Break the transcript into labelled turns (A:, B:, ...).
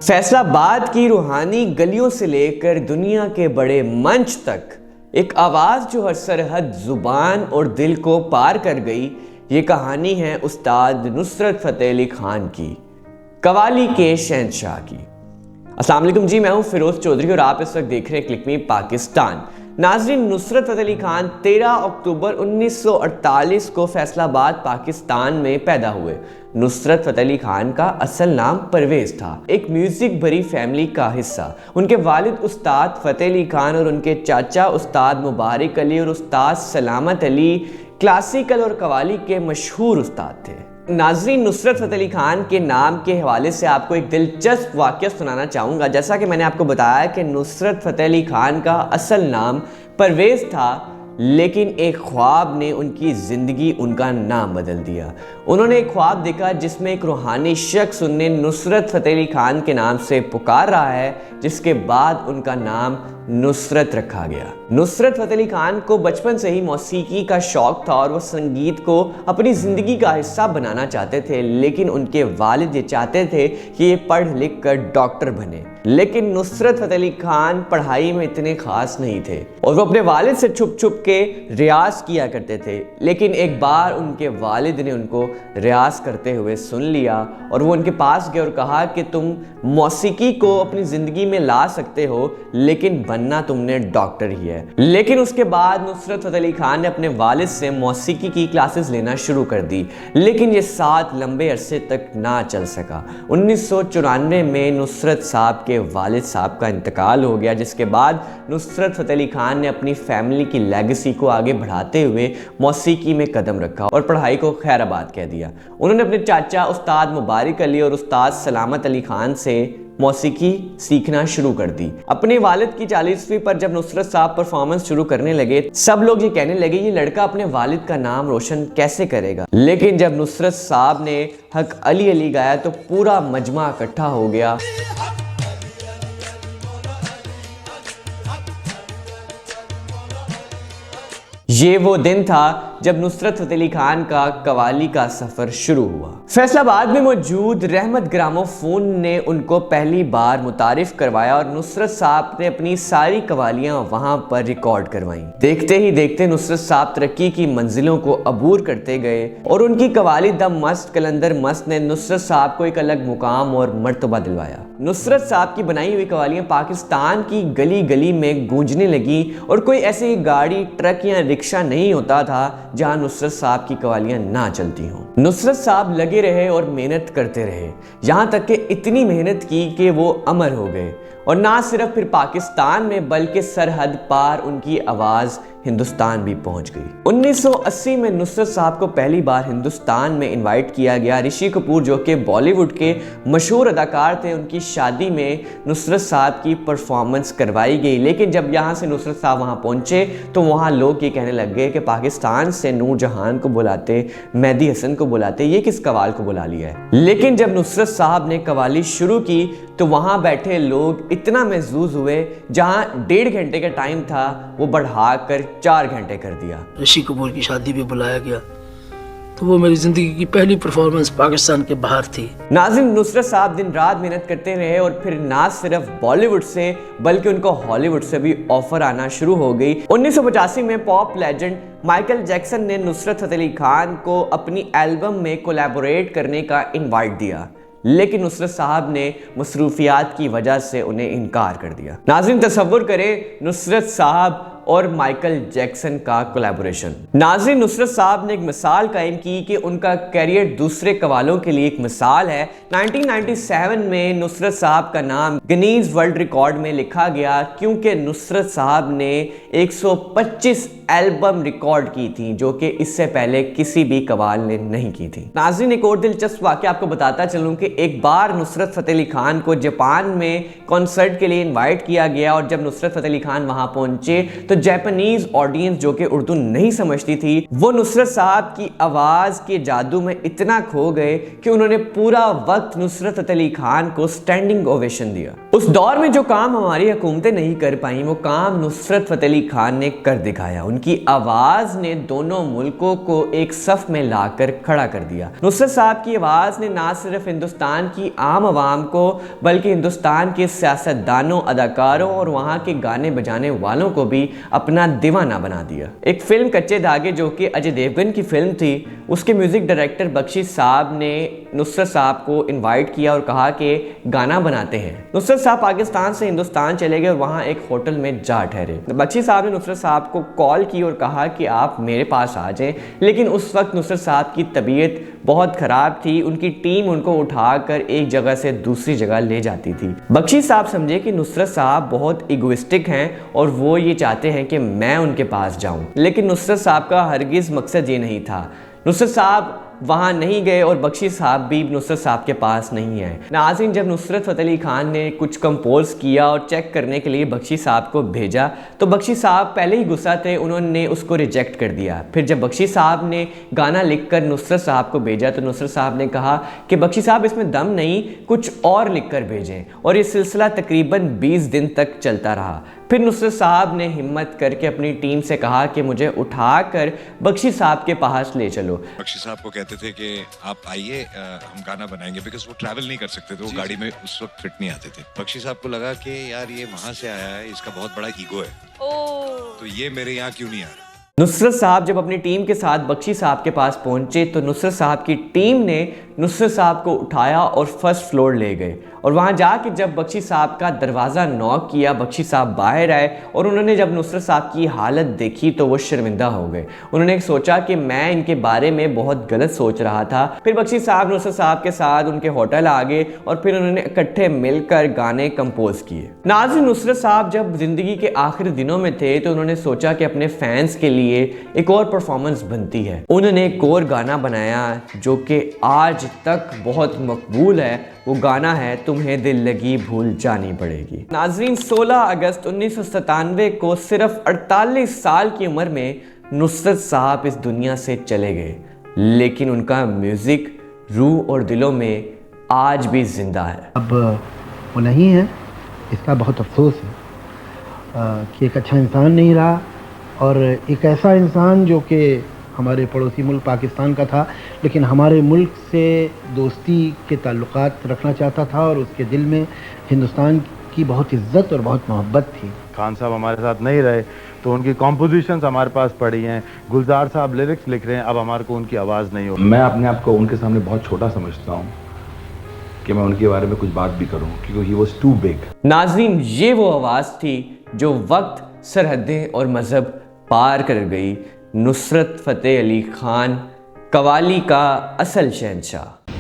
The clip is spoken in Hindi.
A: फैसलाबाद की रूहानी गलियों से लेकर दुनिया के बड़े मंच तक एक आवाज़ जो हर सरहद जुबान और दिल को पार कर गई। ये कहानी है उस्ताद नुसरत फ़तेह अली खान की, कवाली के शहंशाह की। अस्सलाम वालेकुम जी, मैं हूँ फिरोज चौधरी और आप इस वक्त देख रहे हैं क्लिक मी पाकिस्तान। नाज़रीन, नुसरत फ़तेह अली खान 13 अक्टूबर 1948 को फैसलाबाद पाकिस्तान में पैदा हुए। नुसरत फ़तेह अली खान का असल नाम परवेज़ था, एक म्यूज़िक भरी फैमिली का हिस्सा। उनके वालिद उस्ताद फ़तेह अली खान और उनके चाचा उस्ताद मुबारक अली और उस्ताद सलामत अली क्लासिकल और कवाली के मशहूर उस्ताद थे। नाज़रीन, नुसरत फ़तेह अली खान के नाम के हवाले से आपको एक दिलचस्प वाक़या सुनाना चाहूँगा। जैसा कि मैंने आपको बताया कि नुसरत फ़तेह अली खान का असल नाम परवेज़ था, लेकिन एक ख्वाब ने उनकी ज़िंदगी, उनका नाम बदल दिया। उन्होंने एक ख्वाब देखा जिसमें एक रूहानी शख्स उन्हें नुसरत फ़तेह अली खान के नाम से पुकार रहा है, जिसके बाद उनका नाम नुसरत रखा गया। नुसरत फ़तेह अली खान को बचपन से ही मौसीकी का शौक़ था और वो संगीत को अपनी ज़िंदगी का हिस्सा बनाना चाहते थे, लेकिन उनके वालिद ये चाहते थे कि ये पढ़ लिख कर डॉक्टर बने। लेकिन नुसरत फ़तेह अली खान पढ़ाई में इतने ख़ास नहीं थे और वो अपने वालिद से छुप छुप के रियाज किया करते थे। लेकिन एक बार उनके वालिद ने उनको रियाज करते हुए सुन लिया और वो उनके पास गए और कहा कि तुम मौसीकी को अपनी ज़िंदगी में ला सकते हो, लेकिन बनना तुमने डॉक्टर ही है। लेकिन उसके बाद नुसरत फ़तेह अली खान ने अपने वालिद से मौसीकी की क्लासेस लेना शुरू कर दी, लेकिन ये साथ लंबे अरसे तक ना चल सका। 1994 में नुसरत साहब के वालिद साहब का इंतकाल हो गया, जिसके बाद नुसरत फ़तेह अली खान ने अपनी फैमिली की लेगेसी को आगे बढ़ाते हुए मौसीकी में कदम रखा और पढ़ाई को खैराबाद कह दिया। उन्होंने अपने चाचा उस्ताद मुबारक अली और उस्ताद सलामत अली खान से मौसीकी सीखना शुरू कर दी। अपने वालिद की 40वीं पर जब नुसरत साहब परफॉर्मेंस शुरू करने लगे, सब लोग ये कहने लगे ये लड़का अपने वालिद का नाम रोशन कैसे करेगा। लेकिन जब नुसरत साहब ने हक अली अली गाया तो पूरा मजमा इकट्ठा हो गया। ये वो दिन था जब नुसरत फ़तेह अली खान का कवाली का सफ़र शुरू हुआ। फैसलाबाद में मौजूद रहमत ग्रामोफोन ने उनको पहली बार मुतारिफ करवाया और नुसरत साहब ने अपनी सारी कवालियाँ वहाँ पर रिकॉर्ड करवाईं। देखते ही देखते नुसरत साहब तरक्की की मंजिलों को अबूर करते गए और उनकी कवाली द मस्त कलंदर मस्त ने नुसरत साहब को एक अलग मुकाम और मर्तबा दिलवाया। नुसरत साहब की बनाई हुई कवालियाँ पाकिस्तान की गली गली में गूंजने लगी और कोई ऐसी गाड़ी, ट्रक या रिक्शा नहीं होता था जहां नुसरत साहब की कवालियां ना चलती हों। नुसरत साहब लगे रहे और मेहनत करते रहे, यहां तक कि इतनी मेहनत की कि वो अमर हो गए और ना सिर्फ फिर पाकिस्तान में बल्कि सरहद पार उनकी आवाज़ हिंदुस्तान भी पहुंच गई। 1980 में नुसरत साहब को पहली बार हिंदुस्तान में इनवाइट किया गया। ऋषि कपूर जो कि बॉलीवुड के मशहूर अदाकार थे, उनकी शादी में नुसरत साहब की परफॉर्मेंस करवाई गई। लेकिन जब यहाँ से नुसरत साहब वहाँ पहुँचे तो वहाँ लोग ये कहने लग गए कि पाकिस्तान से नूरजहान को बुलाते, मेहदी हसन को बुलाते, ये किस कवाल को बुला लिया है। लेकिन जब नुसरत साहब ने कवाली शुरू की तो वहाँ बैठे लोग इतना महजूज हुए, जहाँ 1.5 घंटे का टाइम था वो बढ़ाकर 4 घंटे कर दिया।
B: ऋषि कपूर की शादी भी बुलाया गया, तो वो मेरी ज़िंदगी की पहली परफॉर्मेंस पाकिस्तान के बाहर थी।
A: नाज़रीन, नुसरत साहब दिन रात मेहनत करते रहे और फिर ना सिर्फ बॉलीवुड से बल्कि उनको हॉलीवुड से भी ऑफर आना शुरू हो गई। 1985 में पॉप लेजेंड माइकल जैक्सन ने नुसरत फ़तेह अली खान को अपनी एल्बम में कोलैबोरेट करने का इनवाइट दिया, लेकिन नुसरत साहब ने मसरूफियात की वजह से उन्हें इनकार कर दिया। नाज़रीन, तसव्वुर करें नुसरत साहब और माइकल जैक्सन का कोलैबोरेशन। नाज़रीन, नुसरत साहब ने एक मिसाल कायम की कि उनका कैरियर दूसरे कवालों के लिए एक मिसाल है। 1997 में नुसरत साहब का नाम गिनीज वर्ल्ड रिकॉर्ड में लिखा गया, क्योंकि नुसरत साहब ने 125 एल्बम रिकॉर्ड की थी, जो कि इससे पहले किसी भी कवाल ने नहीं की थी। नाज़रीन, एक और दिलचस्प वाक़या आपको बताता चलूं कि एक बार नुसरत फ़तेह अली खान को जापान में कॉन्सर्ट के लिए इनवाइट किया गया और जब नुसरत फ़तेह अली खान वहां पहुंचे तो जापानीज ऑडियंस जो कि उर्दू नहीं समझती थी, वो नुसरत साहब की आवाज़ के जादू में इतना खो गए कि उन्होंने पूरा वक्त नुसरत फ़तेह अली खान को स्टैंडिंग ओवेशन दिया। उस दौर में जो काम हमारी हुकूमतें नहीं कर पाई वो काम नुसरत फ़तेह अली खान ने कर दिखाया। उनकी आवाज़ ने दोनों मुल्कों को एक सफ में लाकर खड़ा कर दिया। नुसरत साहब की आवाज़ ने ना सिर्फ हिंदुस्तान की आम आवाम को बल्कि हिंदुस्तान के सियासतदानों, अदाकारों और वहाँ के गाने बजाने वालों को भी अपना दीवाना बना दिया। एक फिल्म कच्चे धागे जो कि अजय देवगन की फिल्म थी, उसके म्यूज़िक डायरेक्टर बख्शी साहब ने नुसरत साहब को इन्वाइट किया और कहा कि गाना बनाते हैं। नुसरत साहब पाकिस्तान से हिंदुस्तान चले गए और वहाँ एक होटल में जा ठहरे। बख्शी साहब ने नुसरत साहब को कॉल की और कहा कि आप मेरे पास आ जाएं, लेकिन उस वक्त नुसरत साहब की तबीयत बहुत ख़राब थी। उनकी टीम उनको उठाकर एक जगह से दूसरी जगह ले जाती थी। बख्शी साहब समझे कि नुसरत साहब बहुत इगोइस्टिक हैं और वो ये चाहते हैं कि मैं उनके पास जाऊं, लेकिन नुसरत साहब का हरगिज़ मकसद ये नहीं था। नुसरत साहब वहाँ नहीं गए और बख्शी साहब भी नुसरत साहब के पास नहीं आए। नाज़रीन, जब नुसरत फ़तेह अली खान ने कुछ कंपोज किया और चेक करने के लिए बख्शी साहब को भेजा तो बख्शी साहब पहले ही गुस्सा थे, उन्होंने उसको रिजेक्ट कर दिया। फिर जब बख्शी साहब ने गाना लिखकर नुसरत साहब को भेजा तो नुसरत साहब ने कहा कि बख्शी साहब इसमें दम नहीं, कुछ और लिख कर भेजें, और ये सिलसिला तकरीबन 20 दिन तक चलता रहा। फिर नुसरत साहब ने हिम्मत करके अपनी टीम से कहा कि मुझे उठाकर बख्शी साहब के पास ले चलो।
C: बख्शी साहब को कहते थे कि आप आइए, हम गाना बनाएंगे, बिकॉज वो ट्रैवल नहीं कर सकते थे, वो गाड़ी में उस वक्त फिट नहीं आते थे। बख्शी साहब को लगा कि यार ये वहाँ से आया है, इसका बहुत बड़ा ईगो है, तो ये मेरे यहाँ क्यों नहीं आ रहा।
A: नुसरत साहब जब अपनी टीम के साथ बख्शी साहब के पास पहुंचे तो नुसरत साहब की टीम ने नुसरत साहब को उठाया और फर्स्ट फ्लोर ले गए, और वहां जाके जब बख्शी साहब का दरवाज़ा नॉक किया, बख्शी साहब बाहर आए और उन्होंने जब नुसरत साहब की हालत देखी तो वो शर्मिंदा हो गए। उन्होंने सोचा कि मैं इनके बारे में बहुत गलत सोच रहा था। फिर बख्शी साहब नुसरत साहब के साथ उनके होटल आ गए और फिर उन्होंने इकट्ठे मिलकर गाने कंपोज किए। नाज़रीन, नुसरत साहब जब ज़िंदगी के आखिरी दिनों में थे तो उन्होंने सोचा कि अपने फैंस के लिए एक और परफॉर्मेंस बनती है। उन्होंने एक और गाना बनाया जो कि आज तक बहुत मकबूल है। वो गाना है तुम्हें दिल लगी भूल जानी पड़ेगी। नाज़रीन, 16 अगस्त 1997 को सिर्फ 48 साल की उम्र में नुसरत साहब इस दुनिया से चले गए, लेकिन उनका म्यूज़िक रूह और दिलों में आज भी जिंदा है।
D: अब वो नहीं है, इसका बहुत अफसोस है कि एक अच्छा इंसान नहीं रहा, और एक ऐसा इंसान जो कि हमारे पड़ोसी मुल्क पाकिस्तान का था लेकिन हमारे मुल्क से दोस्ती के ताल्लुकात रखना चाहता था, और उसके दिल में हिंदुस्तान की बहुत इज्जत और बहुत मोहब्बत थी।
E: खान साहब हमारे साथ नहीं रहे तो उनकी कॉम्पोजिशंस हमारे पास पड़ी हैं। गुलजार साहब लिरिक्स लिख रहे हैं, अब हमारे को उनकी आवाज़ नहीं हो।
F: मैं अपने आप को उनके सामने बहुत छोटा समझता हूँ कि मैं उनके बारे में कुछ बात भी करूँ, क्योंकि ही वाज टू बिग।
A: नाज़रीन, ये वो आवाज़ थी जो वक्त, सरहदें और मज़हब पार कर गई। नुसरत फ़तेह अली खान, कवाली का असल शहंशाह।